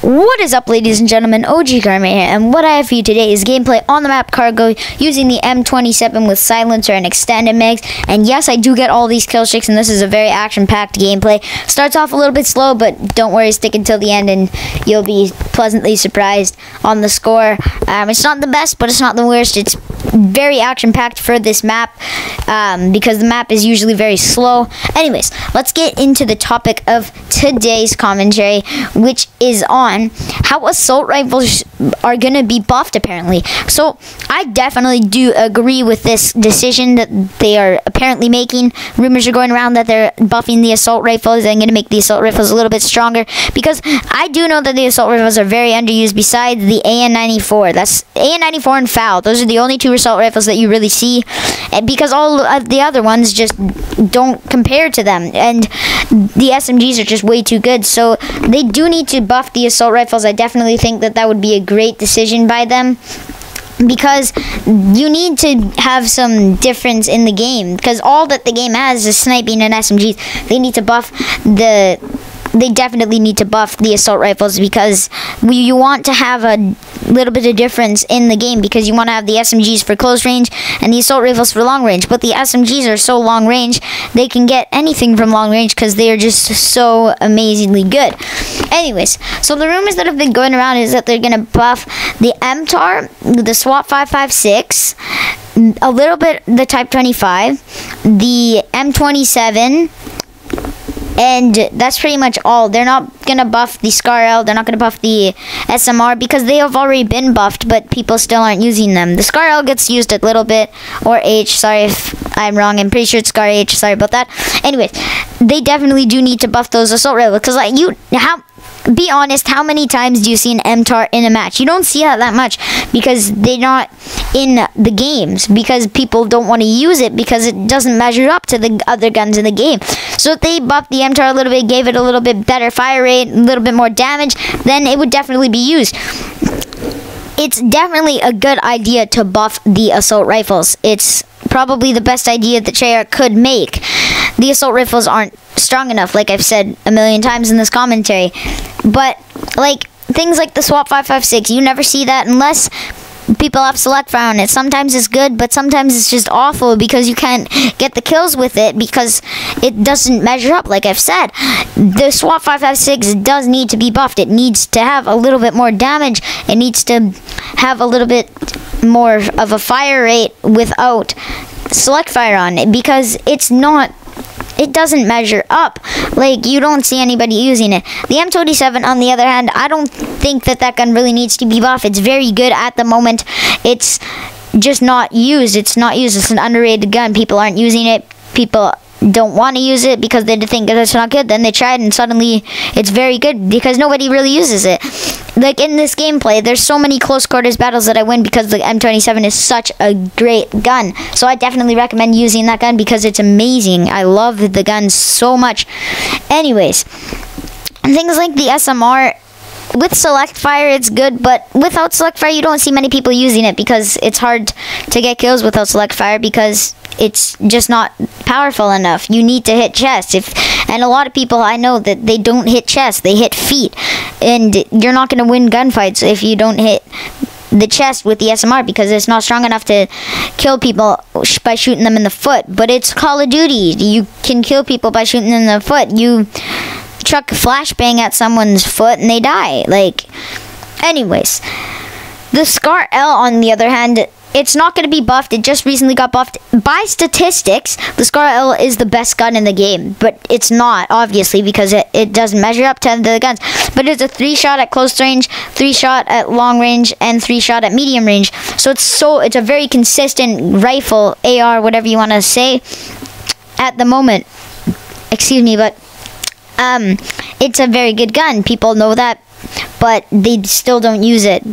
What is up, ladies and gentlemen? OG Karma here, and what I have for you today is gameplay on the map Cargo using the M27 with silencer and extended mags. And yes, I do get all these kill streaks, and this is a very action-packed gameplay. Starts off a little bit slow, but don't worry, stick until the end and you'll be pleasantly surprised on the score. It's not the best, but it's not the worst. It's very action-packed for this map because the map is usually very slow. Anyways, let's get into the topic of today's commentary, which is on how assault rifles are going to be buffed, apparently. So I definitely do agree with this decision that they are apparently making. Rumors are going around that they're buffing the assault rifles and going to make the assault rifles a little bit stronger, because I do know that the assault rifles are very underused besides the AN-94. That's AN-94 and FAL. Those are the only two assault rifles that you really see, and because all of the other ones just don't compare to them, and the SMGs are just way too good. So they do need to buff the assault rifles. I definitely think that that would be a great decision by them, because you need to have some difference in the game, because all that the game has is sniping and SMGs. They need to buff they definitely need to buff the assault rifles, because you want to have a little bit of difference in the game, because you want to have the SMGs for close range and the assault rifles for long range. But the SMGs are so long range, they can get anything from long range because they are just so amazingly good. Anyways, so the rumors that have been going around is that they're going to buff the MTAR, the SWAT 556, a little bit the Type 25, the M27, and that's pretty much all. They're not going to buff the SCAR-L. They're not going to buff the SMR because they have already been buffed, but people still aren't using them. The SCAR-L gets used a little bit, or H. Sorry if I'm wrong. I'm pretty sure it's SCAR-H. Sorry about that. Anyways, they definitely do need to buff those assault rifles, because be honest, how many times do you see an MTAR in a match? You don't see that much, because they're not in the games, because people don't want to use it because it doesn't measure up to the other guns in the game. So if they buffed the MTAR a little bit, gave it a little bit better fire rate, a little bit more damage, then it would definitely be used. It's definitely a good idea to buff the assault rifles. It's probably the best idea that treyarch could make. The assault rifles aren't strong enough, like I've said a million times in this commentary. But like things like the SWAT 556, you never see that unless people have select fire on it. Sometimes it's good, but sometimes it's just awful because you can't get the kills with it because it doesn't measure up, like I've said. The SWAT 556 does need to be buffed. It needs to have a little bit more damage. It needs to have a little bit more of a fire rate without select fire on it, because it doesn't measure up. Like, you don't see anybody using it. The M27, on the other hand, I don't think that gun really needs to be buffed. It's very good at the moment. It's just not used. It's not used. It's an underrated gun. People aren't using it. People don't want to use it because they think that it's not good. Then they try it and suddenly it's very good because nobody really uses it. Like in this gameplay, there's so many close quarters battles that I win because the M27 is such a great gun. So I definitely recommend using that gun because it's amazing. I love the gun so much. Anyways, things like the SMR, with select fire it's good, but without select fire you don't see many people using it because it's hard to get kills without select fire because it's just not powerful enough. You need to hit chest. And a lot of people I know that they don't hit chest, they hit feet, and you're not going to win gunfights if you don't hit the chest with the SMR because it's not strong enough to kill people by shooting them in the foot. But it's Call of Duty. You can kill people by shooting them in the foot. You chuck a flashbang at someone's foot and they die. Like, anyways, the SCAR-L, on the other hand, it's not going to be buffed. It just recently got buffed. By statistics, the SCAR-L is the best gun in the game, but it's not, obviously, because it doesn't measure up to the guns. But it's a 3-shot at close range, 3-shot at long range, and 3-shot at medium range. So it's a very consistent rifle, AR, whatever you want to say, at the moment. Excuse me, but it's a very good gun. People know that, but they still don't use it.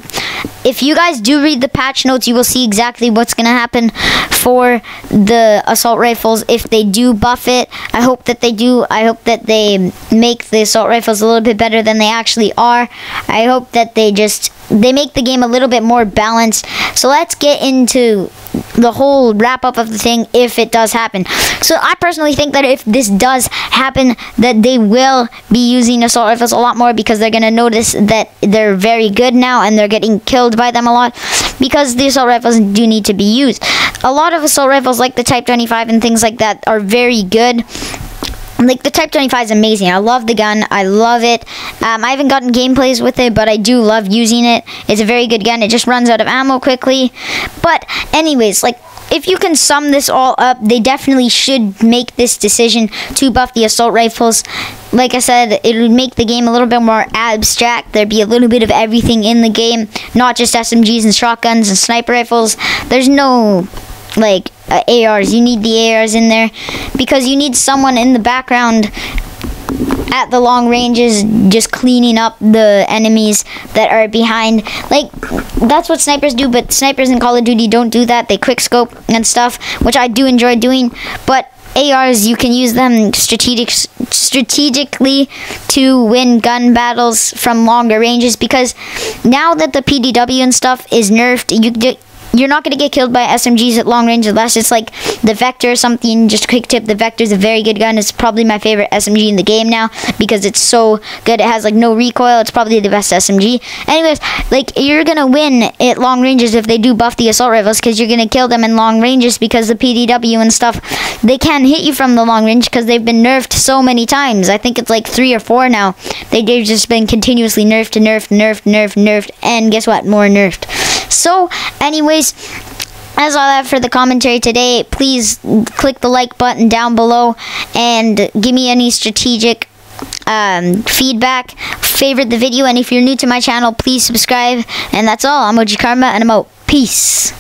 If you guys do read the patch notes, you will see exactly what's going to happen for the assault rifles if they do buff it. I hope that they do. I hope that they make the assault rifles a little bit better than they actually are. I hope that they just they make the game a little bit more balanced. So let's get into the whole wrap up of the thing if it does happen. So I personally think that if this does happen, that they will be using assault rifles a lot more, because they're going to notice that they're very good now and they're getting killed by them a lot, because the assault rifles do need to be used. A lot of assault rifles like the Type 25 and things like that are very good. Like, the Type 25 is amazing. I love the gun. I love it. I haven't gotten gameplays with it, but I do love using it. It's a very good gun. It just runs out of ammo quickly. But anyways, like, if you can sum this all up, they definitely should make this decision to buff the assault rifles. Like I said, it would make the game a little bit more abstract. There'd be a little bit of everything in the game, not just SMGs and shotguns and sniper rifles. There's no, like, ARs. You need the ARs in there, because you need someone in the background at the long ranges just cleaning up the enemies that are behind. Like, that's what snipers do, but snipers in Call of Duty don't do that. They quick scope and stuff, which I do enjoy doing. But ARs, you can use them strategically to win gun battles from longer ranges, because now that the PDW and stuff is nerfed, you're not going to get killed by SMGs at long range unless it's like the Vector or something. Just quick tip, the Vector is a very good gun. It's probably my favorite SMG in the game now, because it's so good. It has like no recoil. It's probably the best SMG. Anyways, like, you're going to win at long ranges if they do buff the assault rifles, because you're going to kill them in long ranges, because the PDW and stuff, they can't hit you from the long range because they've been nerfed so many times. I think it's like 3 or 4 now. They've just been continuously nerfed, and guess what? More nerfed. So, anyways, that's all I have for the commentary today. Please click the like button down below and give me any strategic feedback. Favorite the video, and if you're new to my channel, please subscribe. And that's all. I'm OG Karma, and I'm out. Peace.